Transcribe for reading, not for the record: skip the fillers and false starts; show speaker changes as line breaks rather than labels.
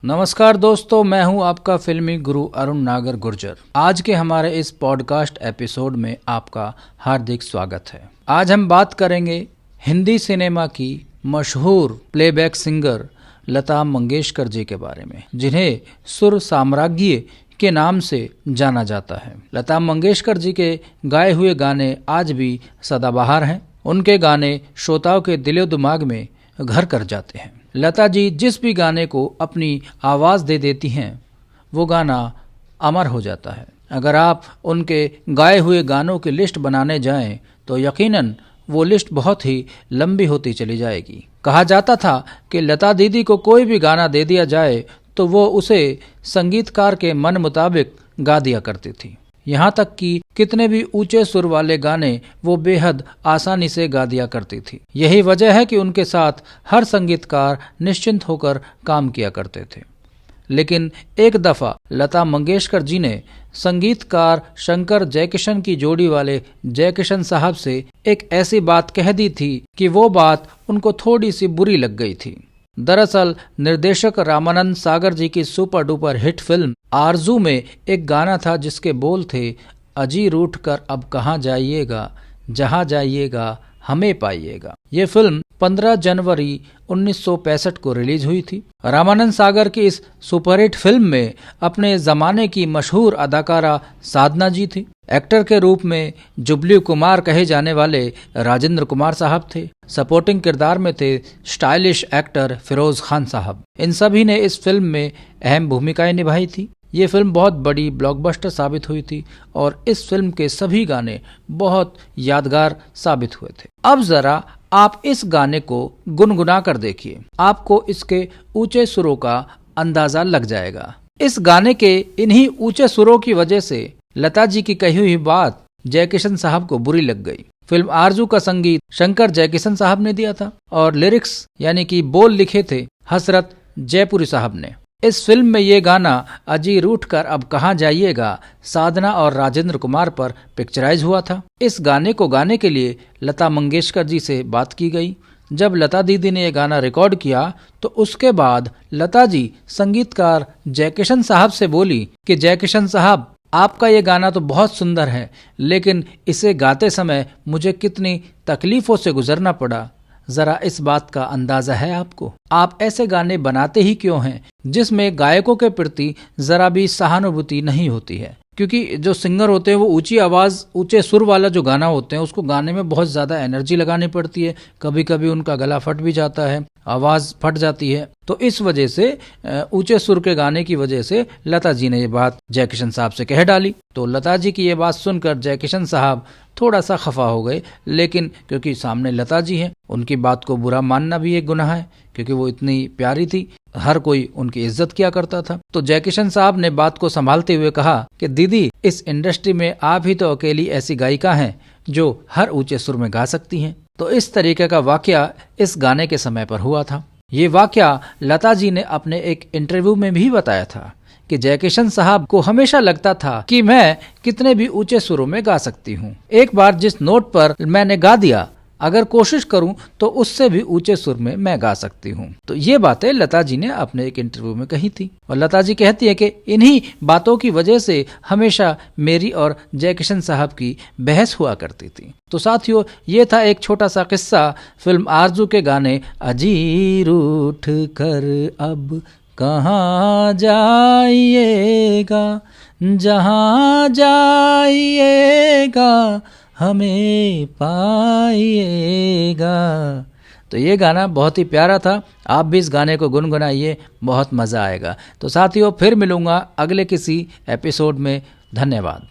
नमस्कार दोस्तों, मैं हूं आपका फिल्मी गुरु अरुण नागर गुर्जर। आज के हमारे इस पॉडकास्ट एपिसोड में आपका हार्दिक स्वागत है। आज हम बात करेंगे हिंदी सिनेमा की मशहूर प्लेबैक सिंगर लता मंगेशकर जी के बारे में, जिन्हें सुर साम्राज्ञी के नाम से जाना जाता है। लता मंगेशकर जी के गाए हुए गाने आज भी सदाबहार हैं। उनके गाने श्रोताओं के दिलो दिमाग में घर कर जाते हैं। लता जी जिस भी गाने को अपनी आवाज़ दे देती हैं वो गाना अमर हो जाता है। अगर आप उनके गाए हुए गानों की लिस्ट बनाने जाएं तो यकीनन वो लिस्ट बहुत ही लंबी होती चली जाएगी। कहा जाता था कि लता दीदी को कोई भी गाना दे दिया जाए तो वो उसे संगीतकार के मन मुताबिक गा दिया करती थी। यहाँ तक कि कितने भी ऊंचे सुर वाले गाने वो बेहद आसानी से गा दिया करती थी। यही वजह है कि उनके साथ हर संगीतकार निश्चिंत होकर काम किया करते थे। लेकिन एक दफ़ा लता मंगेशकर जी ने संगीतकार शंकर जयकिशन की जोड़ी वाले जयकिशन साहब से एक ऐसी बात कह दी थी कि वो बात उनको थोड़ी सी बुरी लग गई थी। दरअसल निर्देशक रामानंद सागर जी की सुपर डुपर हिट फिल्म आरजू में एक गाना था जिसके बोल थे, अजी रूठ कर अब कहाँ जाइएगा, जहाँ जाइएगा हमें पाइएगा। ये फिल्म 15 जनवरी 1965 को रिलीज हुई थी। रामानंद सागर की इस सुपरहिट फिल्म में अपने जमाने की मशहूर अदाकारा साधना जी थी। एक्टर के रूप में जुबली कुमार कहे जाने वाले राजेंद्र कुमार साहब थे। सपोर्टिंग किरदार में थे स्टाइलिश एक्टर फिरोज खान साहब। इन सभी ने इस फिल्म में अहम भूमिकाएं निभाई थी। ये फिल्म बहुत बड़ी ब्लॉकबस्टर साबित हुई थी और इस फिल्म के सभी गाने बहुत यादगार साबित हुए थे। अब जरा आप इस गाने को गुनगुना कर देखिए, आपको इसके ऊंचे सुरों का अंदाजा लग जाएगा। इस गाने के इन्हीं ऊंचे सुरों की वजह से लता जी की कही हुई बात जयकिशन साहब को बुरी लग गई। फिल्म आरजू का संगीत शंकर जयकिशन साहब ने दिया था और लिरिक्स यानी कि बोल लिखे थे हसरत जयपुरी साहब ने। इस फिल्म में ये गाना अजी रूठ कर अब कहाँ जाइएगा साधना और राजेंद्र कुमार पर पिक्चराइज हुआ था। इस गाने को गाने के लिए लता मंगेशकर जी से बात की गई। जब लता दीदी ने ये गाना रिकॉर्ड किया तो उसके बाद लता जी संगीतकार जयकिशन साहब से बोली कि जयकिशन साहब, आपका ये गाना तो बहुत सुंदर है, लेकिन इसे गाते समय मुझे कितनी तकलीफों से गुजरना पड़ा, जरा इस बात का अंदाजा है आपको? आप ऐसे गाने बनाते ही क्यों हैं जिसमें गायकों के प्रति जरा भी सहानुभूति नहीं होती है? क्योंकि जो सिंगर होते हैं वो ऊंची आवाज़ ऊंचे सुर वाला जो गाना होते हैं उसको गाने में बहुत ज़्यादा एनर्जी लगानी पड़ती है। कभी कभी उनका गला फट भी जाता है, आवाज़ फट जाती है। तो इस वजह से ऊंचे सुर के गाने की वजह से लता जी ने ये बात जयकिशन साहब से कह डाली। तो लता जी की ये बात सुनकर जयकिशन साहब थोड़ा सा खफा हो गए, लेकिन क्योंकि सामने लता जी हैं, उनकी बात को बुरा मानना भी एक गुनाह है क्योंकि वो इतनी प्यारी थी, हर कोई उनकी इज्जत किया करता था। तो जयकिशन साहब ने बात को संभालते हुए कहा कि दीदी, इस इंडस्ट्री में आप ही तो अकेली ऐसी गायिका हैं जो हर ऊंचे सुर में गा सकती हैं। तो इस तरीके का वाकया इस गाने के समय पर हुआ था। ये वाकया लता जी ने अपने एक इंटरव्यू में भी बताया था कि जयकिशन साहब को हमेशा लगता था कि मैं कितने भी ऊंचे सुरों में गा सकती हूँ। एक बार जिस नोट पर मैंने गा दिया, अगर कोशिश करूं तो उससे भी ऊंचे सुर में मैं गा सकती हूं। तो ये बातें लता जी ने अपने एक इंटरव्यू में कही थी और लता जी कहती है कि इन्हीं बातों की वजह से हमेशा मेरी और जयकिशन साहब की बहस हुआ करती थी। तो साथियों, ये था एक छोटा सा किस्सा फिल्म आरजू के गाने अजी रूठ कर अब कहाँ जाइएगा, जहाँ जाइएगा हमें पाइएगा। तो ये गाना बहुत ही प्यारा था। आप भी इस गाने को गुनगुनाइए, बहुत मज़ा आएगा। तो साथियों, फिर मिलूंगा अगले किसी एपिसोड में। धन्यवाद।